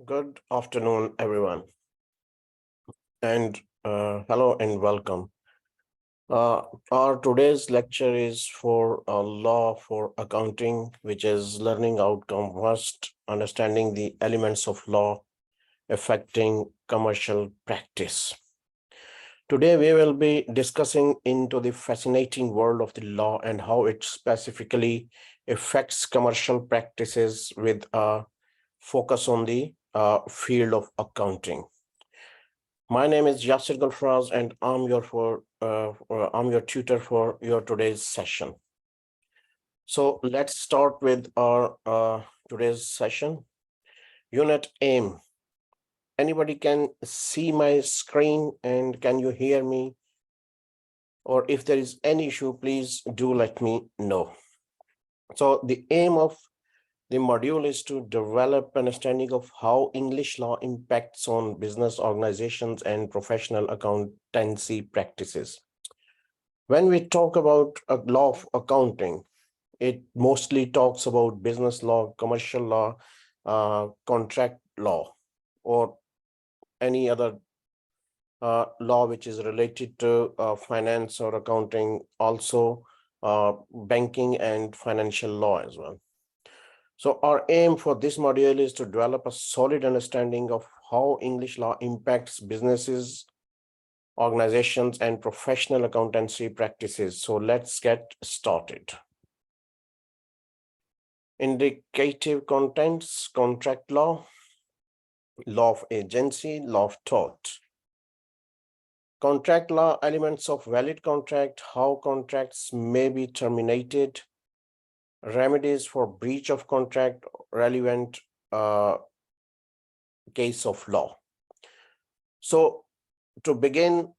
Good afternoon, everyone, and hello and welcome. Our today's lecture is for law for accounting, which is learning outcome first, understanding the elements of law affecting commercial practice. Today, we will be discussing into the fascinating world of the law and how it specifically affects commercial practices with a focus on the field of accounting. My name is Yasir Gulfraz, and I'm your tutor for your today's session. So let's start with our today's session. Unit aim. Anybody can see my screen and can you hear me? Or if there is any issue, please do let me know. So the aim of the module is to develop understanding of how English law impacts on business organizations and professional accountancy practices. When we talk about a law of accounting, it mostly talks about business law, commercial law, contract law, or any other law which is related to finance or accounting, also banking and financial law as well. So our aim for this module is to develop a solid understanding of how English law impacts businesses, organizations, and professional accountancy practices. So let's get started. Indicative contents: contract law, law of agency, law of tort. Contract law: elements of valid contract, how contracts may be terminated, remedies for breach of contract, relevant case of law. So to begin,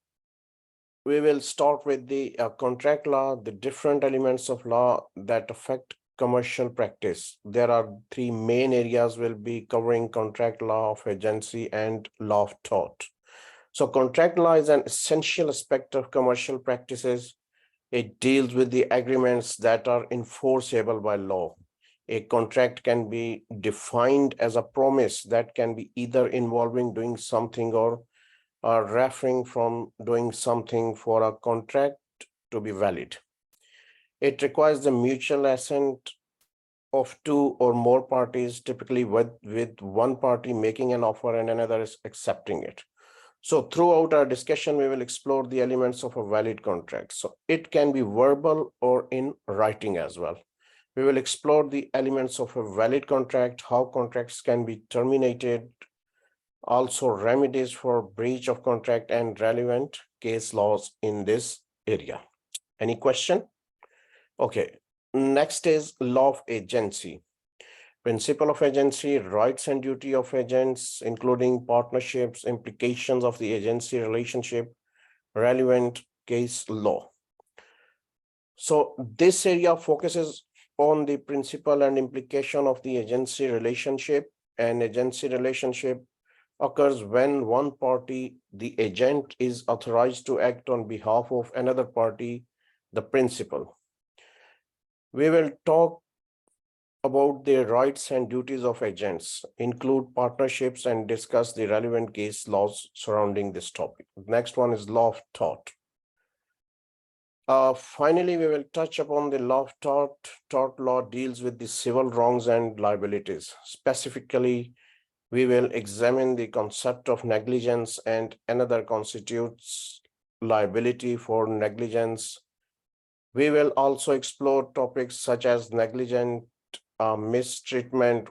we will start with the contract law, the different elements of law that affect commercial practice. There are three main areas we'll be covering: contract law, of agency, and law of tort. So contract law is an essential aspect of commercial practices. It deals with the agreements that are enforceable by law. A contract can be defined as a promise that can be either involving doing something or referring from doing something for a contract to be valid. It requires the mutual assent of two or more parties, typically with one party making an offer and another is accepting it. So throughout our discussion, we will explore the elements of a valid contract. So it can be verbal or in writing as well. We will explore the elements of a valid contract, how contracts can be terminated, also remedies for breach of contract, and relevant case laws in this area. Any question? Okay, next is law of agency. Principle of agency, rights and duty of agents, including partnerships, implications of the agency relationship, relevant case law. So this area focuses on the principle and implication of the agency relationship. An agency relationship occurs when one party, the agent, is authorized to act on behalf of another party, the principal. We will talk about the rights and duties of agents, include partnerships, and discuss the relevant case laws surrounding this topic. Next one is law of tort. Finally, we will touch upon the law of tort. Tort law deals with the civil wrongs and liabilities. Specifically, we will examine the concept of negligence, and another constitutes liability for negligence. We will also explore topics such as negligent mistreatment,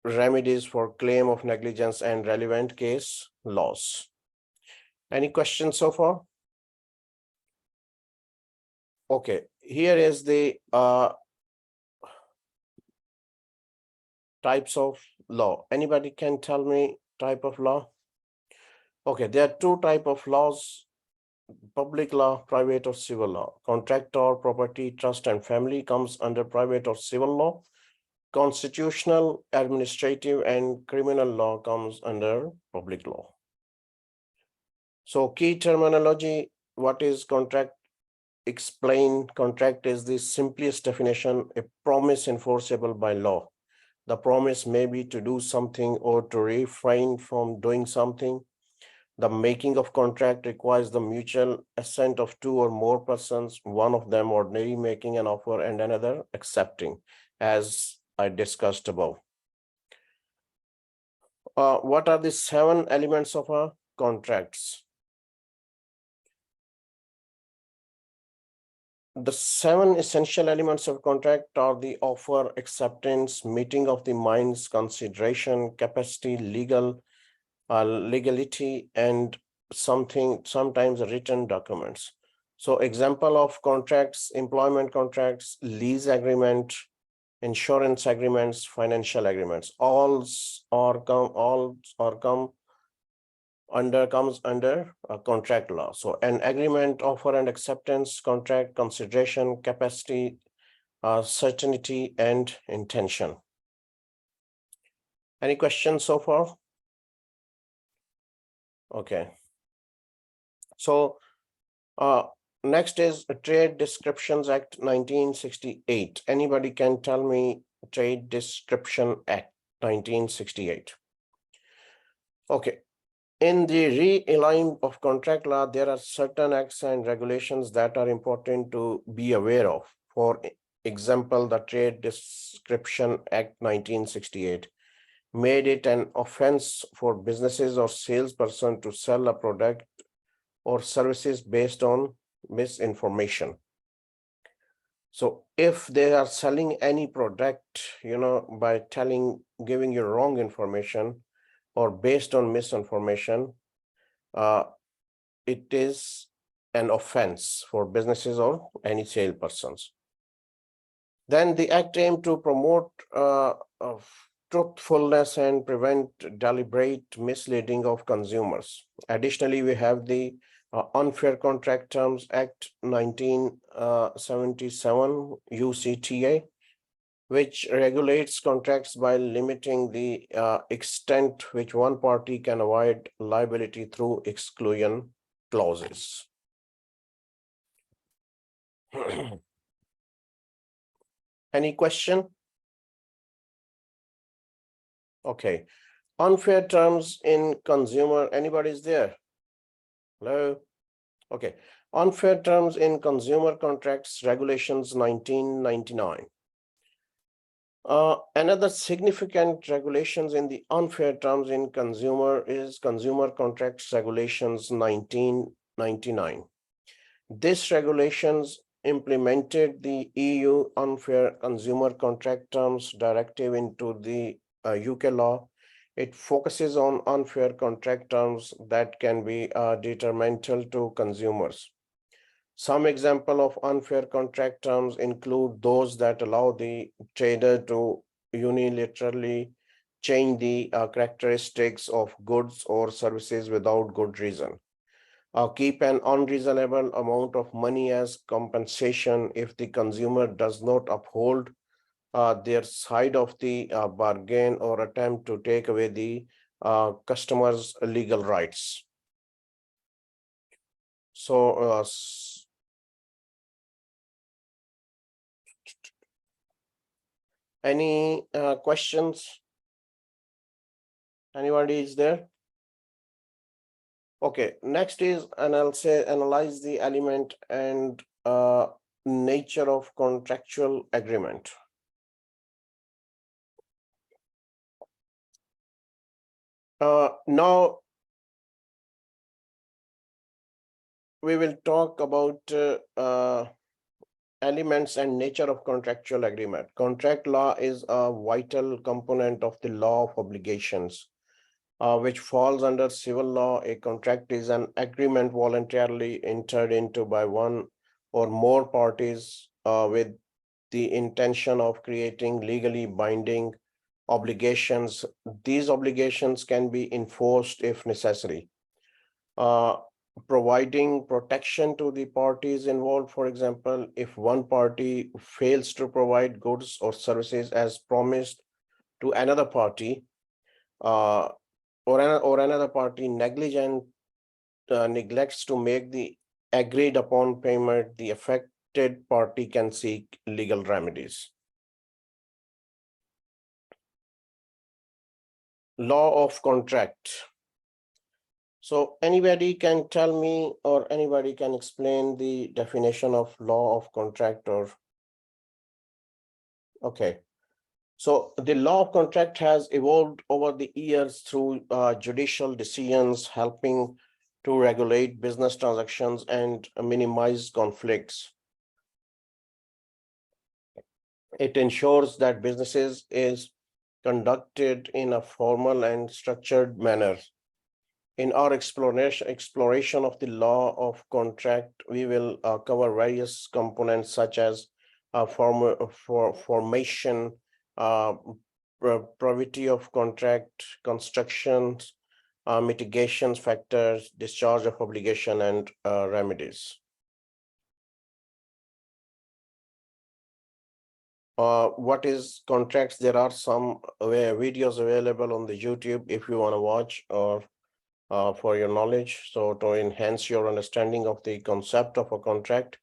remedies for claim of negligence, and relevant case laws. Any questions so far? Okay, here is the types of law. Anybody can tell me type of law? Okay, there are two types of laws: public law, private or civil law. Contract or property, trust and family comes under private or civil law. Constitutional, administrative, and criminal law comes under public law. So key terminology: what is contract? Explain. Contract is the simplest definition: a promise enforceable by law. The promise may be to do something or to refrain from doing something. The making of contract requires the mutual assent of two or more persons, one of them ordinarily making an offer and another accepting, as I discussed above. What are the 7 elements of a contracts? The 7 essential elements of contract are the offer, acceptance, meeting of the minds, consideration, capacity, legality, and sometimes written documents. So example of contracts: employment contracts, lease agreement, insurance agreements, financial agreements. All comes under contract law. So an agreement, offer and acceptance, contract, consideration, capacity, certainty, and intention. Any questions so far? Okay. So next is Trade Descriptions Act 1968. Anybody can tell me Trade Description Act 1968? Okay. In the realign of contract law, there are certain acts and regulations that are important to be aware of. For example, the Trade Description Act 1968 made it an offense for businesses or salesperson to sell a product or services based on misinformation. So if they are selling any product, by giving you wrong information or based on misinformation, it is an offense for businesses or any salespersons. Then the act aimed to promote truthfulness and prevent deliberate misleading of consumers. Additionally, we have the Unfair Contract Terms Act 1977 UCTA, which regulates contracts by limiting the extent which one party can avoid liability through exclusion clauses. Any question? Okay. Unfair terms in consumer. Anybody's there? Hello? Okay. Unfair terms in consumer contracts regulations 1999. Another significant regulations in the unfair terms in consumer is Consumer Contracts Regulations 1999. This regulations implemented the EU Unfair Consumer Contract Terms Directive into the UK law. It focuses on unfair contract terms that can be detrimental to consumers. Some example of unfair contract terms include those that allow the trader to unilaterally change the characteristics of goods or services without good reason. Keep an unreasonable amount of money as compensation if the consumer does not uphold their side of the bargain or attempt to take away the customer's legal rights. So any questions? Anybody is there? Okay, next is, and I'll say analyze the element and nature of contractual agreement. Now we will talk about elements and nature of contractual agreement. Contract law is a vital component of the law of obligations, which falls under civil law. A contract is an agreement voluntarily entered into by one or more parties with the intention of creating legally binding obligations. These obligations can be enforced if necessary. Providing protection to the parties involved. For example, if one party fails to provide goods or services as promised to another party, or another party neglects to make the agreed upon payment, the affected party can seek legal remedies. Law of contract. So anybody can tell me, or anybody can explain the definition of law of contract, or okay. So the law of contract has evolved over the years through judicial decisions, helping to regulate business transactions and minimize conflicts. It ensures that businesses is conducted in a formal and structured manner. In our exploration of the law of contract, we will cover various components such as formation, probity of contract, constructions, mitigations factors, discharge of obligation, and remedies. What is contracts? There are some videos available on the YouTube if you want to watch, or for your knowledge. So to enhance your understanding of the concept of a contract,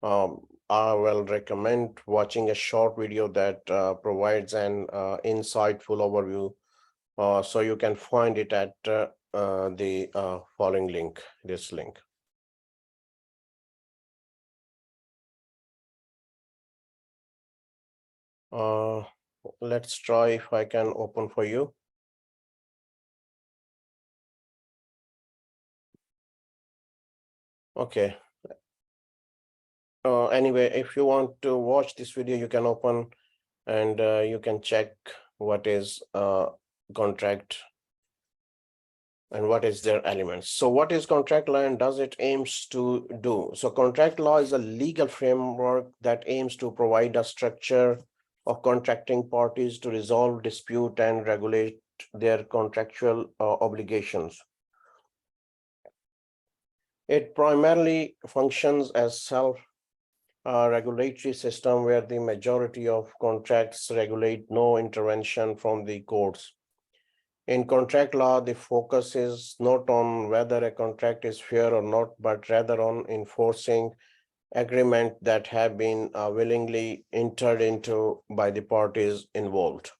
I will recommend watching a short video that provides an insightful overview. So you can find it at the following link, this link. Let's try if I can open for you. Okay. Anyway, if you want to watch this video, you can open and you can check what is contract and what is their elements. So what is contract law and does it aims to do? So contract law is a legal framework that aims to provide a structure of contracting parties to resolve dispute and regulate their contractual obligations. It primarily functions as self-regulatory system where the majority of contracts regulate no intervention from the courts. In contract law, the focus is not on whether a contract is fair or not, but rather on enforcing agreement that have been willingly entered into by the parties involved.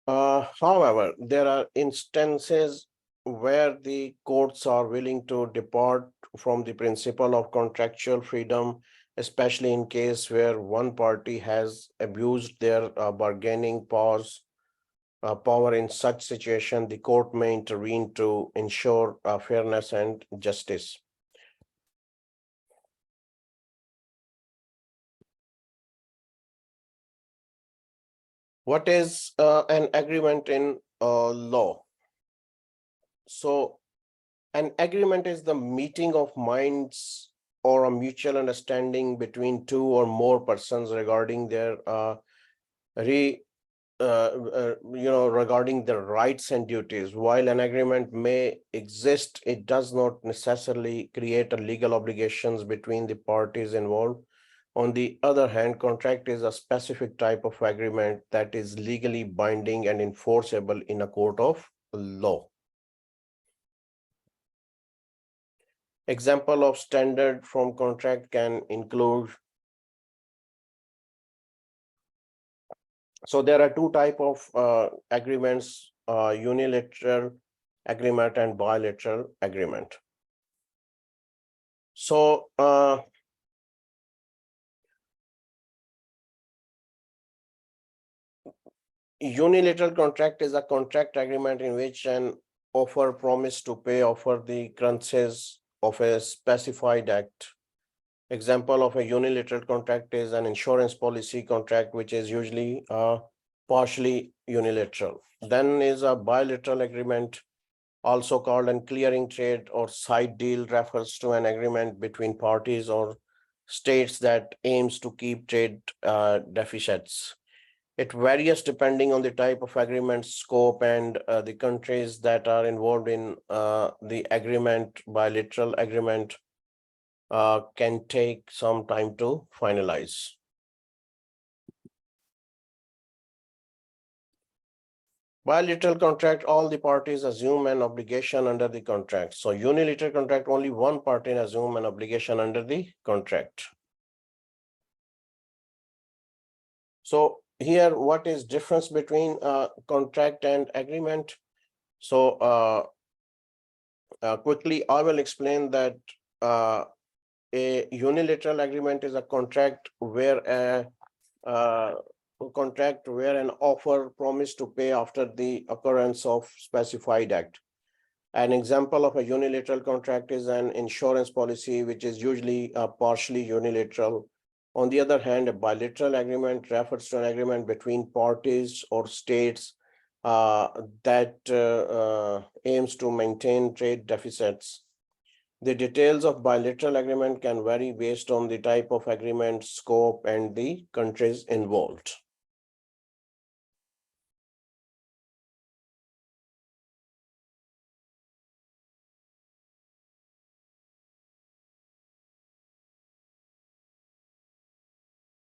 However, there are instances where the courts are willing to depart from the principle of contractual freedom, especially in case where one party has abused their bargaining powers. Power. In such situation, the court may intervene to ensure fairness and justice. What is an agreement in law? So an agreement is the meeting of minds or a mutual understanding between two or more persons regarding their regarding the rights and duties. While an agreement may exist, it does not necessarily create a legal obligations between the parties involved. On the other hand, contract is a specific type of agreement that is legally binding and enforceable in a court of law. Example of standard from contract can include. So there are two types of agreements, unilateral agreement and bilateral agreement. So unilateral contract is a contract agreement in which an offer promise to pay offer the currencies of a specified act. Example of a unilateral contract is an insurance policy contract, which is usually partially unilateral. Then is a bilateral agreement, also called an clearing trade or side deal, refers to an agreement between parties or states that aims to keep trade deficits. It varies depending on the type of agreement, scope, and the countries that are involved in the agreement. Bilateral agreement can take some time to finalize. Bilateral contract, all the parties assume an obligation under the contract. So unilateral contract, only one party assume an obligation under the contract. So here, what is difference between contract and agreement? So quickly, I will explain that a unilateral agreement is a contract where an offer promised to pay after the occurrence of specified act. An example of a unilateral contract is an insurance policy, which is usually partially unilateral. On the other hand, a bilateral agreement refers to an agreement between parties or states that aims to maintain trade deficits. The details of bilateral agreement can vary based on the type of agreement, scope, and the countries involved.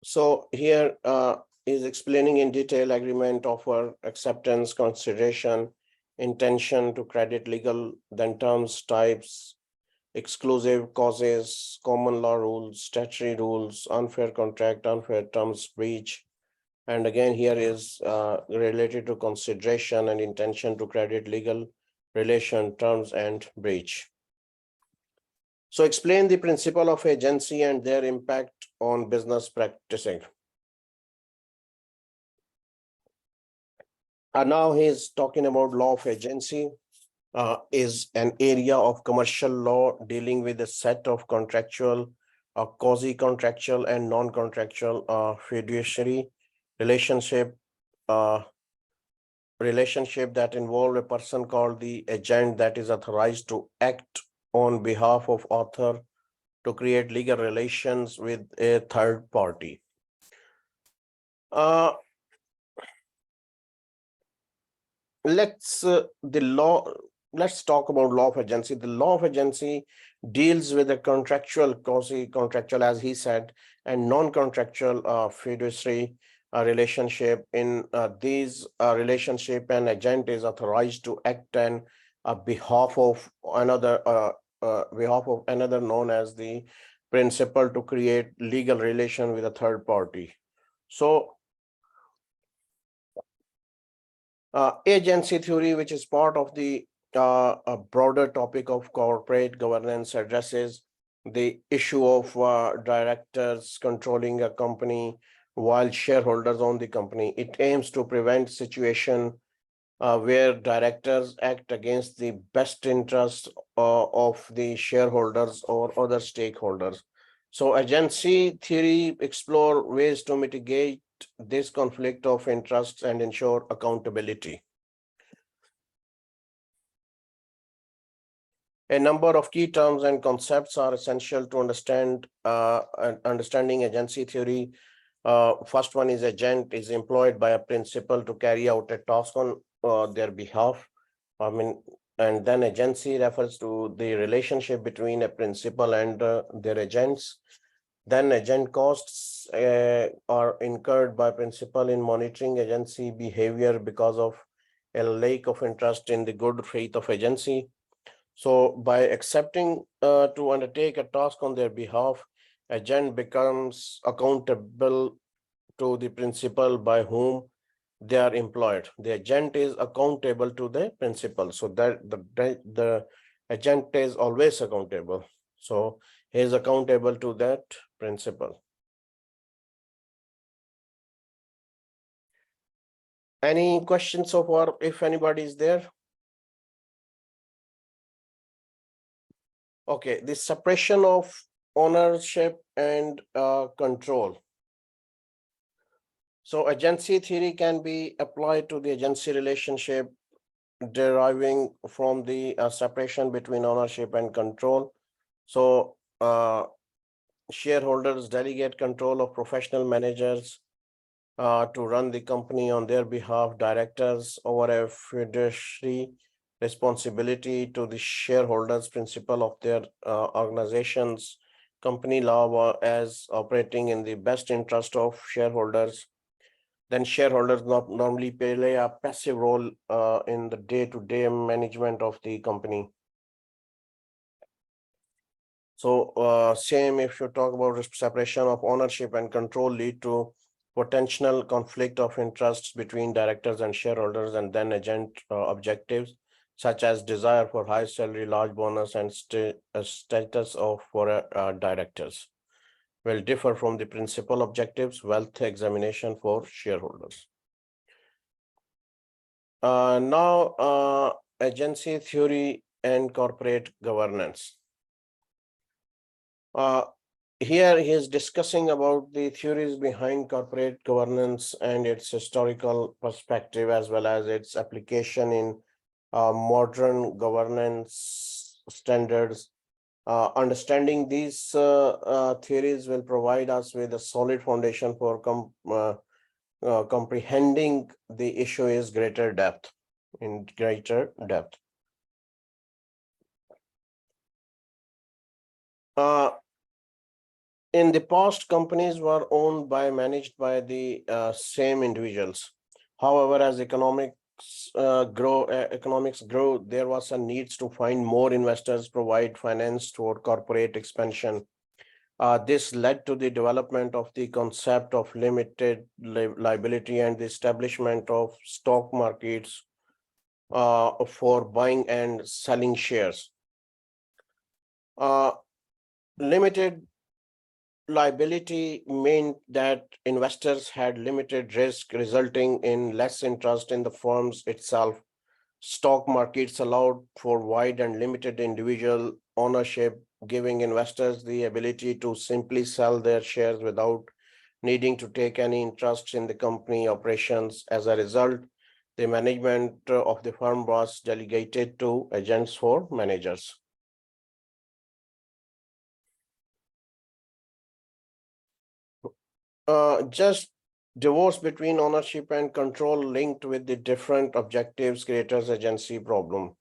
So here is explaining in detail agreement, offer, acceptance, consideration, intention to credit, legal, then terms, types, exclusive causes, common law rules, statutory rules, unfair contract, unfair terms, breach. And again, here is related to consideration and intention to credit, legal, relation, terms, and breach. So explain the principle of agency and their impact on business practicing. Now he's talking about law of agency. Is an area of commercial law dealing with a set of contractual, quasi-contractual, and non-contractual fiduciary relationship that involve a person called the agent that is authorized to act on behalf of author to create legal relations with a third party. Let's talk about law of agency. The law of agency deals with a contractual, quasi-contractual, as he said, and non-contractual fiduciary relationship. In these relationship, an agent is authorized to act on behalf of another known as the principal to create legal relation with a third party. So agency theory, which is part of the a broader topic of corporate governance, addresses the issue of directors controlling a company while shareholders own the company. It aims to prevent situation where directors act against the best interest of the shareholders or other stakeholders. So agency theory explore ways to mitigate this conflict of interests and ensure accountability. A number of key terms and concepts are essential to understanding agency theory. First one is agent is employed by a principal to carry out a task on their behalf. And then agency refers to the relationship between a principal and their agents. Then agent costs are incurred by principal in monitoring agency behavior because of a lack of interest in the good faith of agency. So by accepting to undertake a task on their behalf, agent becomes accountable to the principal by whom they are employed. The agent is accountable to the principal, so that the agent is always accountable. So he is accountable to that principal. Any questions so far, if anybody is there? Okay, the separation of ownership and control. So agency theory can be applied to the agency relationship deriving from the separation between ownership and control. So shareholders delegate control of professional managers to run the company on their behalf. Directors over a fiduciary responsibility to the shareholders principle of their organizations. Company law as operating in the best interest of shareholders. Then shareholders normally play a passive role in the day-to-day management of the company. So same if you talk about separation of ownership and control lead to potential conflict of interests between directors and shareholders, and then agent objectives, such as desire for high salary, large bonus, and status of for directors, will differ from the principal objectives, wealth examination for shareholders. Now, agency theory and corporate governance. Here he is discussing about the theories behind corporate governance and its historical perspective, as well as its application in modern governance standards. Understanding these theories will provide us with a solid foundation for comprehending the issue in greater depth. In the past, companies were owned by, managed by the same individuals. However, as economics grow, there was a need to find more investors, provide finance toward corporate expansion. This led to the development of the concept of limited liability and the establishment of stock markets for buying and selling shares. Limited liability meant that investors had limited risk, resulting in less interest in the firms itself. Stock markets allowed for wide and limited individual ownership, giving investors the ability to simply sell their shares without needing to take any interest in the company operations. As a result, the management of the firm was delegated to agents for managers. Just divorce between ownership and control linked with the different objectives creates agency problem.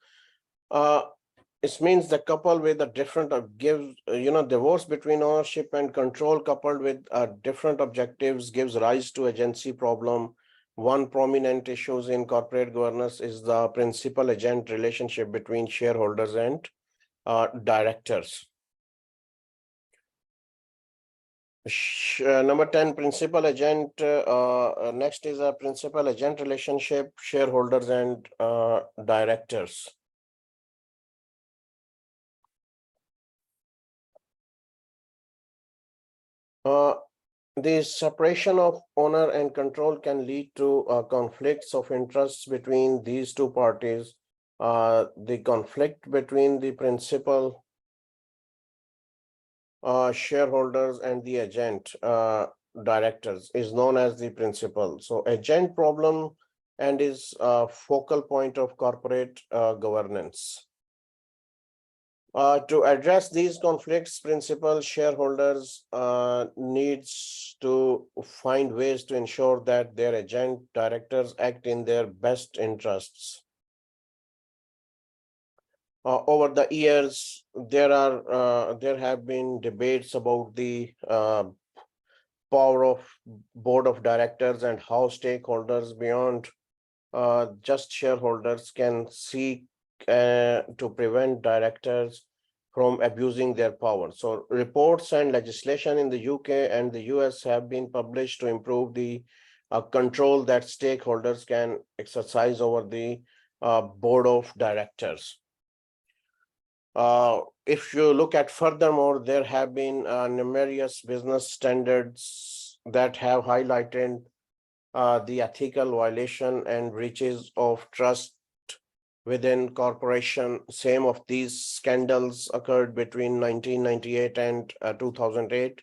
It means the couple with a different divorce between ownership and control coupled with different objectives gives rise to agency problem. One prominent issues in corporate governance is the principal agent relationship between shareholders and directors. Number 10, principal agent. Next is a principal agent relationship, shareholders and directors. The separation of owner and control can lead to conflicts of interests between these two parties. The conflict between the principal shareholders and the agent directors is known as the principal. So agent problem and is a focal point of corporate governance. To address these conflicts, principal shareholders needs to find ways to ensure that their agent directors act in their best interests. Over the years, there have been debates about the power of board of directors and how stakeholders beyond just shareholders can seek to prevent directors from abusing their power. So reports and legislation in the UK and the US have been published to improve the control that stakeholders can exercise over the board of directors. If you look at furthermore, there have been numerous business standards that have highlighted the ethical violation and breaches of trust within corporation. Same of these scandals occurred between 1998 and 2008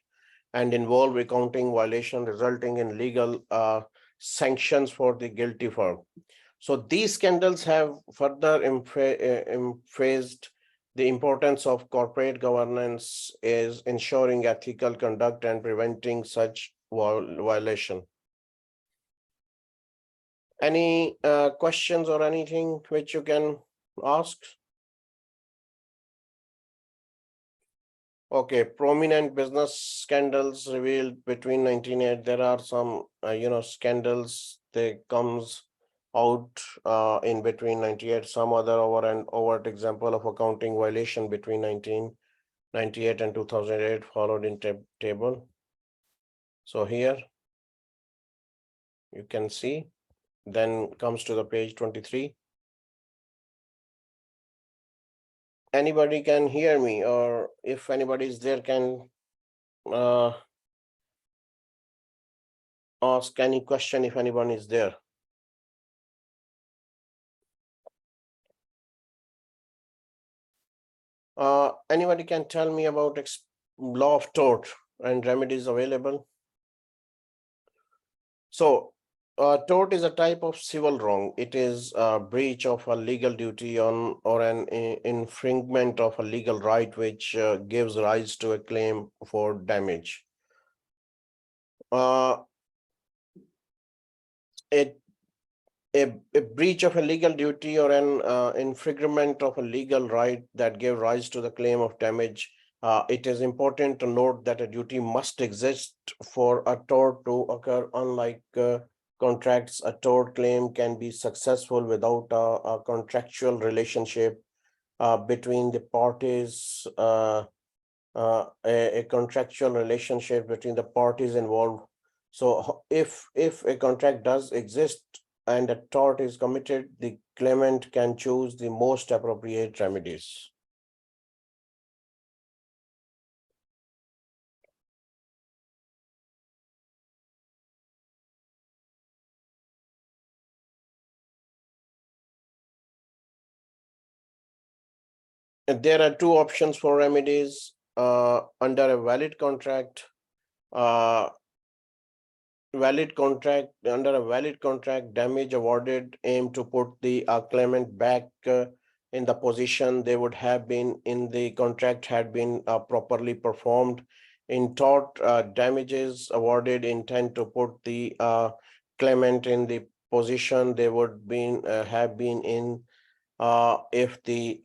and involve accounting violation resulting in legal sanctions for the guilty firm. So these scandals have further emphasized the importance of corporate governance is ensuring ethical conduct and preventing such violation. Any questions or anything which you can ask? Okay, prominent business scandals revealed between 1998. There are some, scandals that comes out in between 98. Some other overt example of accounting violation between 1998 and 2008 followed in table. So here, You can see, then comes to the page 23. Anybody can hear me, or if anybody is there, can ask any question if anyone is there. Anybody can tell me about law of tort and remedies available? So, tort is a type of civil wrong. It is a breach of a legal duty on or an infringement of a legal right which gives rise to a claim for damage. A breach of a legal duty or an infringement of a legal right that gave rise to the claim of damage. It is important to note that a duty must exist for a tort to occur. Unlike contracts, a tort claim can be successful without a contractual relationship between the parties, a contractual relationship between the parties involved. So if a contract does exist and a tort is committed, the claimant can choose the most appropriate remedies. And there are two options for remedies under a valid contract. Under a valid contract, damage awarded aim to put the claimant back in the position they would have been in the contract had been properly performed. In tort, damages awarded intend to put the claimant in the position they would have been in if the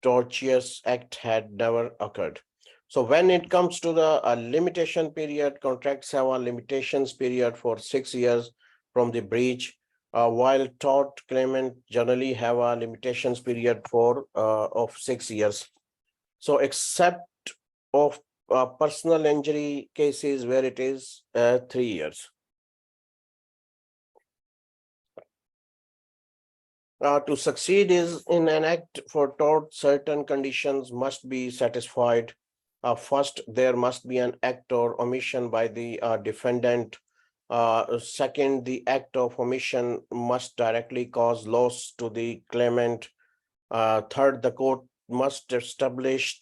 tortious act had never occurred. So when it comes to the limitation period, contracts have a limitations period for 6 years from the breach, while tort claimant generally have a limitations period of 6 years. So except of personal injury cases where it is 3 years. To succeed is in an act for tort, certain conditions must be satisfied. First, there must be an act or omission by the defendant. Second, the act of omission must directly cause loss to the claimant. Third, the court must establish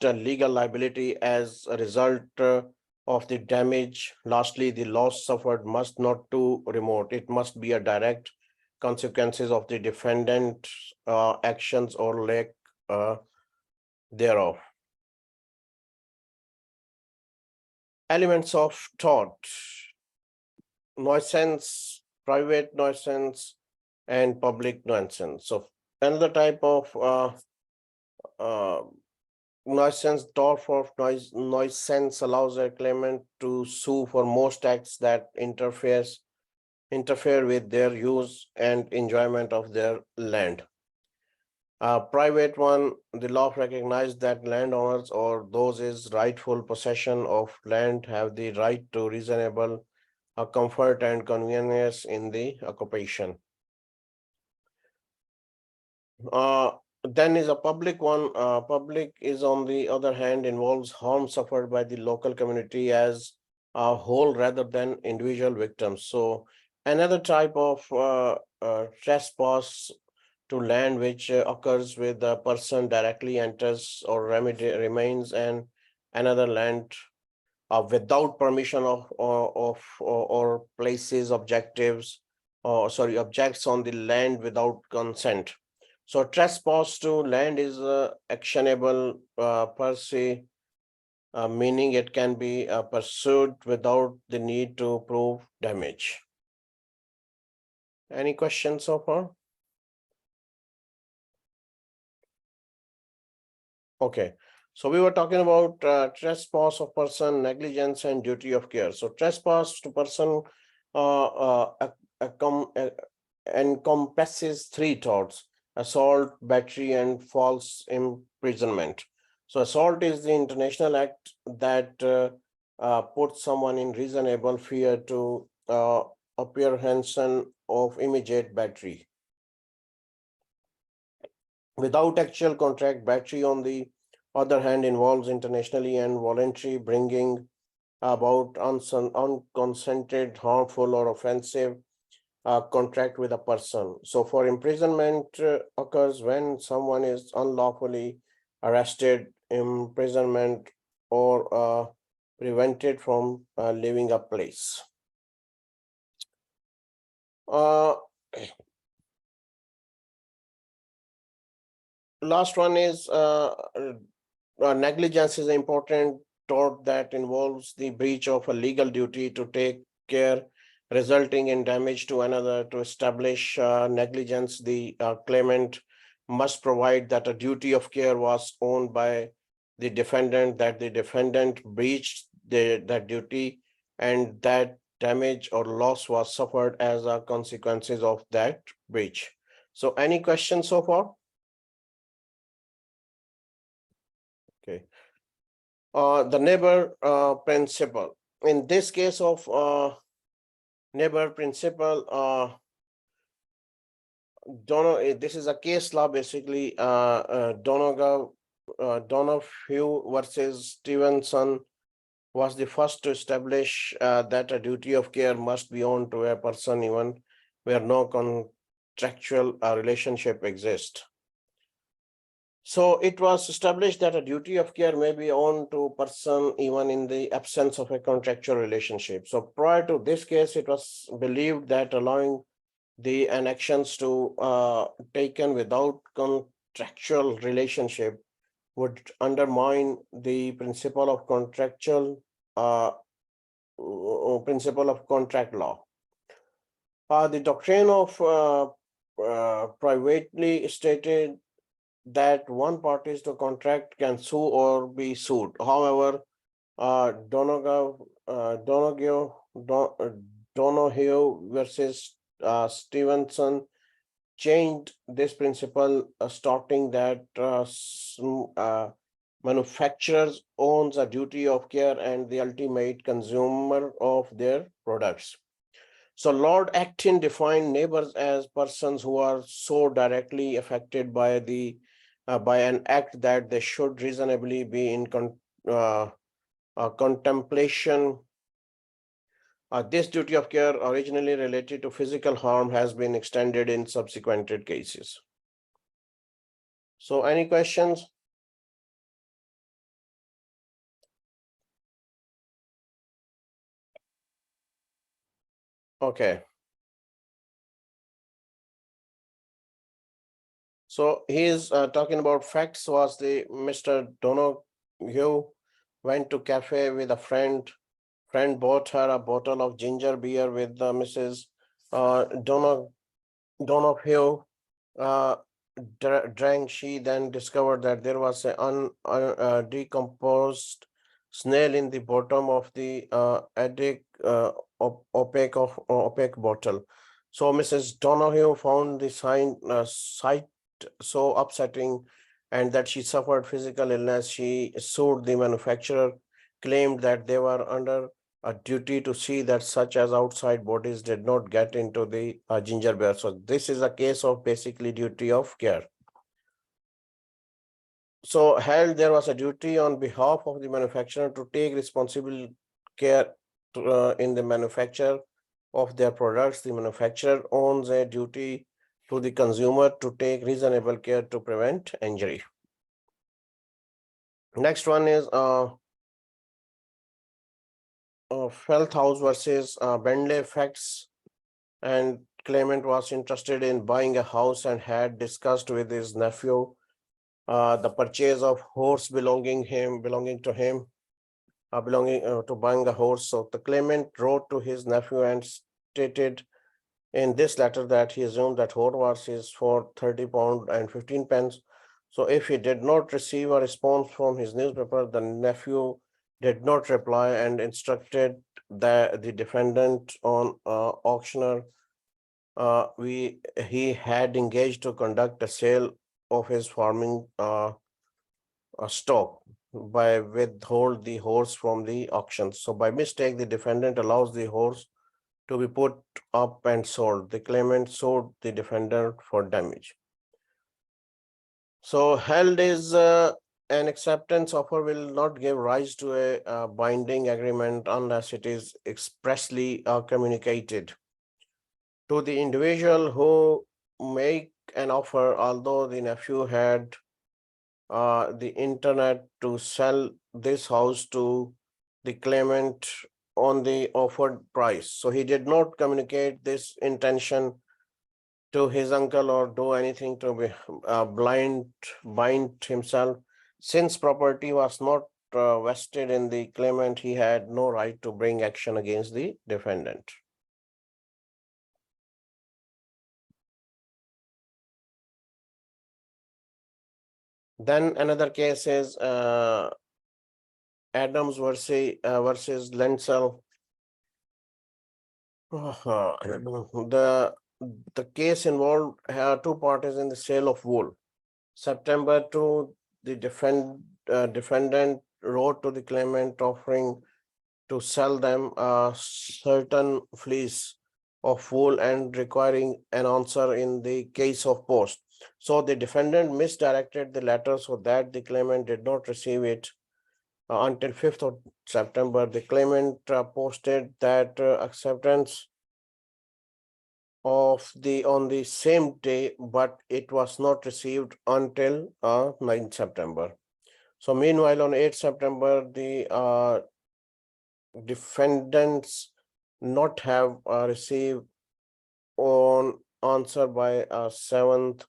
legal liability as a result of the damage. Lastly, the loss suffered must not too remote. It must be a direct consequences of the defendant actions or lack thereof. Elements of tort: nuisance, private nuisance, and public nuisance. So another type of nuisance, tort for nuisance allows a claimant to sue for most acts that interfere with their use and enjoyment of their land. Private one, the law recognizes that landowners or those is rightful possession of land have the right to reasonable comfort and convenience in the occupation. Then is a public one. Public is, on the other hand, involves harm suffered by the local community as a whole rather than individual victims. So another type of trespass to land which occurs with the person directly enters or remains and another land without permission or places objects on the land without consent. So trespass to land is actionable per se, meaning it can be pursued without the need to prove damage. Any questions so far? Okay, so we were talking about trespass of person, negligence, and duty of care. So trespass to person encompasses 3 torts: assault, battery, and false imprisonment. So assault is the international act that puts someone in reasonable fear to apprehension of immediate battery. Without actual contract, battery on the other hand involves internationally and voluntary bringing about unconsented, harmful, or offensive contract with a person. So for imprisonment occurs when someone is unlawfully arrested, imprisonment, or prevented from leaving a place. Last one is negligence is an important tort that involves the breach of a legal duty to take care, resulting in damage to another. To establish negligence, the claimant must provide that a duty of care was owned by the defendant, that the defendant breached that duty, and that damage or loss was suffered as a consequences of that breach. So any questions so far? Okay. The neighbor principle. In this case of neighbor principle, this is a case law basically. Donoghue versus Stevenson was the first to establish that a duty of care must be owed to a person even where no contractual relationship exists. So it was established that a duty of care may be owed to a person even in the absence of a contractual relationship. So prior to this case, it was believed that allowing the actions to taken without contractual relationship would undermine the principle of contract law. The doctrine of privately stated that one party to contract can sue or be sued. However, Donoghue versus Stevenson changed this principle, starting that manufacturers owns a duty of care and the ultimate consumer of their products. So Lord Acton defined neighbors as persons who are so directly affected by the by an act that they should reasonably be in contemplation. This duty of care, originally related to physical harm, has been extended in subsequent cases. So any questions? Okay. So he is talking about facts. Was the Mr. Donoghue went to cafe with a friend. Friend bought her a bottle of ginger beer with Mrs. Donoghue drank. She then discovered that there was a decomposed snail in the bottom of the attic opaque bottle. So Mrs. Donoghue found the sight so upsetting and that she suffered physical illness. She sued the manufacturer, claimed that they were under a duty to see that such as outside bodies did not get into the ginger beer. So this is a case of basically duty of care. So held there was a duty on behalf of the manufacturer to take responsible care in the manufacture of their products. The manufacturer owns a duty to the consumer to take reasonable care to prevent injury. Next one is Feldhaus versus Bentley facts, and claimant was interested in buying a house and had discussed with his nephew the purchase of horse belonging to him, to buying a horse. So the claimant wrote to his nephew and stated in this letter that he assumed that horse is for 30 pounds and 15 pence. So if he did not receive a response from his newspaper, the nephew did not reply and instructed the defendant on auctioneer he had engaged to conduct a sale of his farming stop by withhold the horse from the auction. So by mistake, the defendant allows the horse to be put up and sold. The claimant sued the defendant for damage. So held is an acceptance offer will not give rise to a binding agreement unless it is expressly communicated to the individual who make an offer, although the nephew had the internet to sell this house to the claimant on the offered price. So he did not communicate this intention to his uncle or do anything to be bind himself. Since property was not vested in the claimant, he had no right to bring action against the defendant. Then another case is Adams versus Lensel. The case involved two parties in the sale of wool. September 2, the defendant wrote to the claimant offering to sell them a certain fleece of wool and requiring an answer in the case of post. So the defendant misdirected the letter so that the claimant did not receive it until 5th of September. The claimant posted that acceptance of on the same day, but it was not received until 9th September. So meanwhile, on 8th September, the defendants not have received on answer by 7th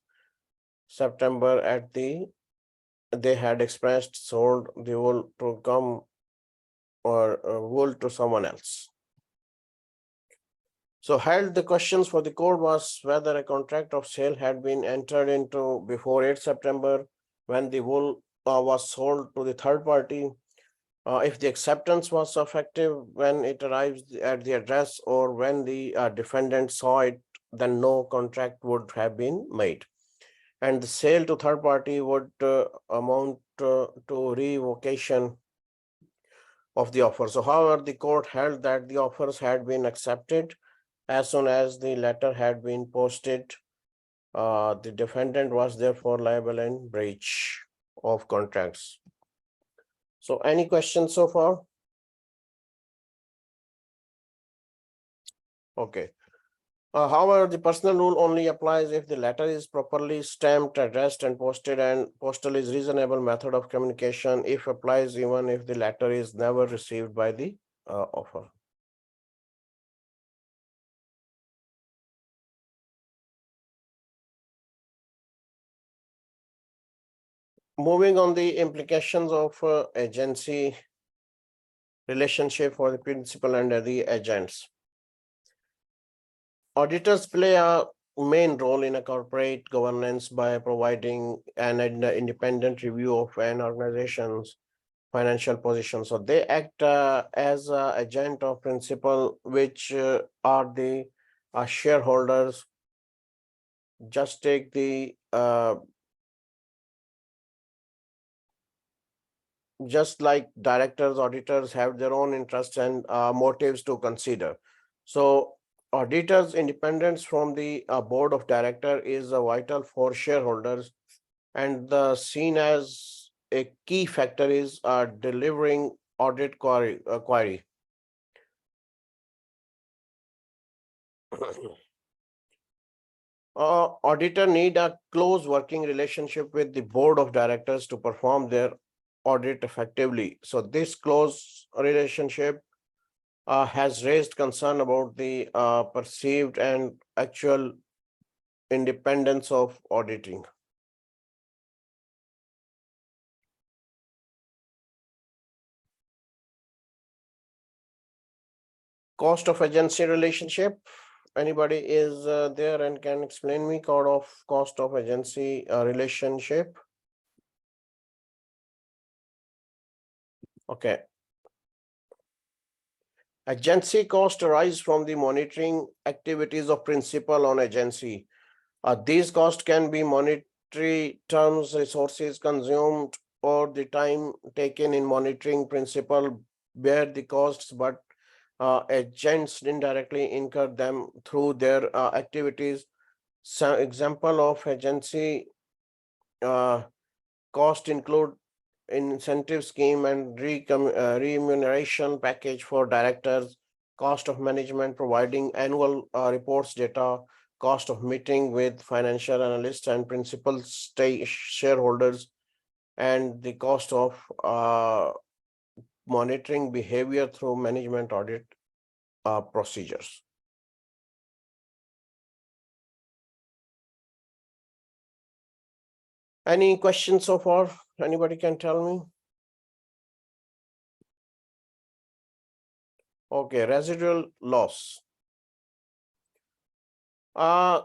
September at they had expressed sold the wool to come or wool to someone else. So held the questions for the court was whether a contract of sale had been entered into before 8th September when the wool was sold to the third party, if the acceptance was effective when it arrives at the address or when the defendant saw it, then no contract would have been made. And the sale to third party would amount to revocation of the offer. So however, the court held that the offers had been accepted as soon as the letter had been posted. The defendant was therefore liable in breach of contracts. So any questions so far? Okay. However, the personal rule only applies if the letter is properly stamped, addressed, and posted, and postal is reasonable method of communication. If applies even if the letter is never received by the offer. Moving on the implications of agency relationship for the principal and the agents. Auditors play a main role in a corporate governance by providing an independent review of an organization's financial position. So they act as an agent of principal, which are the shareholders. Just take the just like directors, auditors have their own interests and motives to consider. So auditors' independence from the board of director is vital for shareholders, and the seen as a key factor is delivering audit query. Auditor need a close working relationship with the board of directors to perform their audit effectively. So this close relationship has raised concern about the perceived and actual independence of auditing. Cost of agency relationship. Anybody is there and can explain me cost of agency relationship? Okay. Agency cost arise from the monitoring activities of principal on agency. These costs can be monetary terms, resources consumed, or the time taken in monitoring principal bear the costs, but agents indirectly incur them through their activities. Some example of agency cost include incentive scheme and remuneration package for directors, cost of management providing annual reports data, cost of meeting with financial analysts and principal shareholders, and the cost of monitoring behavior through management audit procedures. Any questions so far? Anybody can tell me? Okay, residual loss. I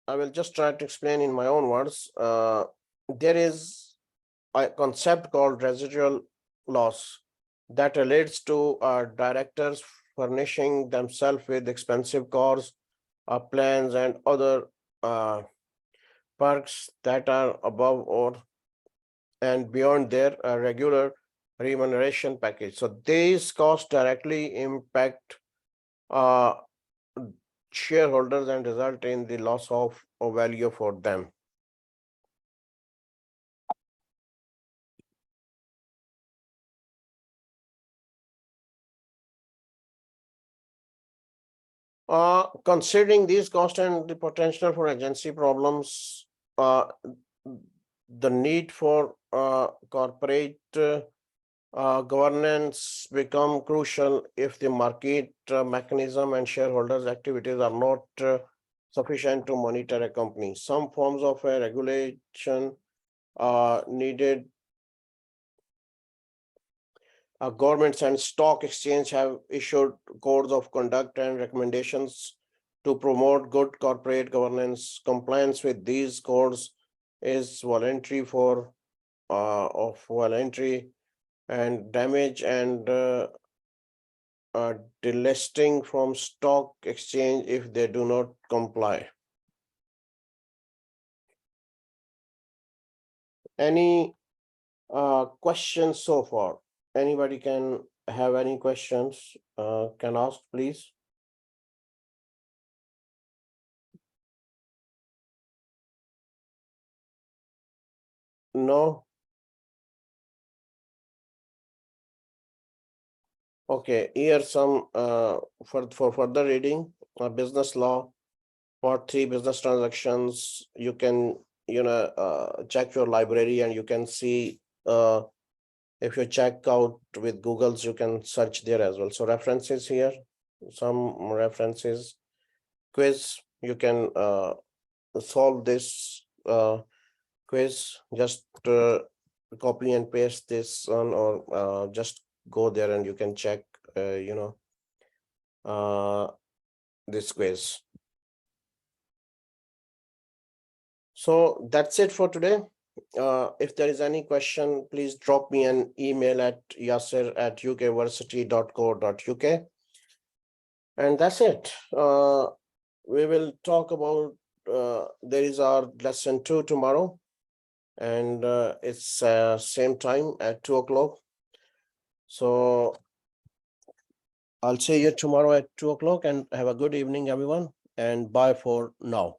will just try to explain in my own words. There is a concept called residual loss that relates to directors furnishing themselves with expensive cars, plans, and other perks that are above or and beyond their regular remuneration package. So these costs directly impact shareholders and result in the loss of value for them. Considering these costs and the potential for agency problems, the need for corporate governance become crucial if the market mechanism and shareholders' activities are not sufficient to monitor a company. Some forms of regulation are needed. Governments and stock exchange have issued codes of conduct and recommendations to promote good corporate governance. Compliance with these codes is voluntary and damage and delisting from stock exchange if they do not comply. Any questions so far? Anybody can have any questions, can ask, please. No? Okay, here some for further reading, business law, part 3 business transactions. You can, check your library and you can see, if you check out with Google's, you can search there as well. So references here, some references, quiz, you can solve this quiz, just copy and paste this on, or just go there and you can check, this quiz. So that's it for today. If there is any question, please drop me an email at yasser@ukversity.co.uk. And that's it. We will talk about, there is our lesson 2 tomorrow, and it's same time at 2 o'clock. So I'll see you tomorrow at 2 o'clock, and have a good evening, everyone, and bye for now.